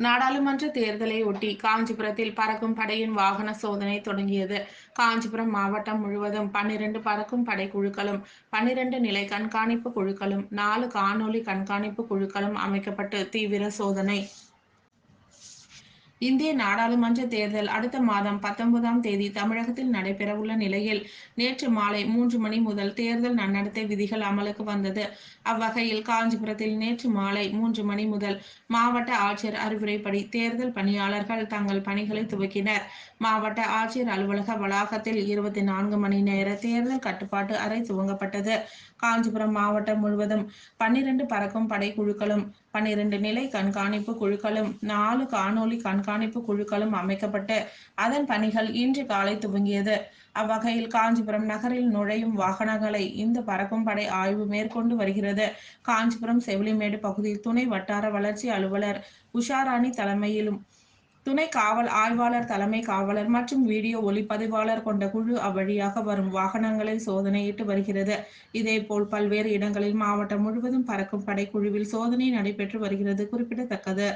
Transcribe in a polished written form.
நாடாளுமன்ற தேர்தலை ஒட்டி காஞ்சிபுரத்தில் பறக்கும் படையின் வாகன சோதனை தொடங்கியது. காஞ்சிபுரம் மாவட்டம் முழுவதும் 12 பறக்கும் படை குழுக்களும், 12 நிலை கண்காணிப்பு குழுக்களும், 4 காணொலி கண்காணிப்பு குழுக்களும் அமைக்கப்பட்டு தீவிர சோதனை. இந்திய நாடாளுமன்ற தேர்தல் அடுத்த மாதம் 19ஆம் தேதி தமிழகத்தில் நடைபெறவுள்ள நிலையில், நேற்று மாலை 3 மணி முதல் தேர்தல் நன்னடத்தை விதிகள் அமலுக்கு வந்தது. அவ்வகையில் காஞ்சிபுரத்தில் நேற்று மாலை 3 மணி முதல் மாவட்ட ஆட்சியர் அறிவுரைப்படி தேர்தல் பணியாளர்கள் தங்கள் பணிகளை துவக்கினர். மாவட்ட ஆட்சியர் அலுவலக வளாகத்தில் 24 மணி நேர தேர்தல் கட்டுப்பாட்டு அறை துவங்கப்பட்டது. காஞ்சிபுரம் மாவட்டம் முழுவதும் 12 பறக்கும் படை குழுக்களும், 12 நிலை கண்காணிப்பு குழுக்களும், 4 காணொலி கண்காணிப்பு குழுக்களும் அமைக்கப்பட்டு அதன் பணிகள் இன்று காலை துவங்கியது. அவ்வகையில் காஞ்சிபுரம் நகரில் நுழையும் வாகனங்களை இந்த பறக்கும் படை ஆய்வு மேற்கொண்டு வருகிறது. காஞ்சிபுரம் செவிலிமேடு பகுதியில் துணை வட்டார வளர்ச்சி அலுவலர் உஷாராணி தலைமையிலும், துணை காவல் ஆய்வாளர், தலைமை காவலர் மற்றும் வீடியோ ஒளிப்பதிவாளர் கொண்ட குழு அவ்வழியாக வரும் வாகனங்களை சோதனையிட்டு வருகிறது. இதேபோல் பல்வேறு இடங்களில் மாவட்டம் முழுவதும் பறக்கும் படை குழுவில் சோதனை நடைபெற்று வருகிறது குறிப்பிடத்தக்கது.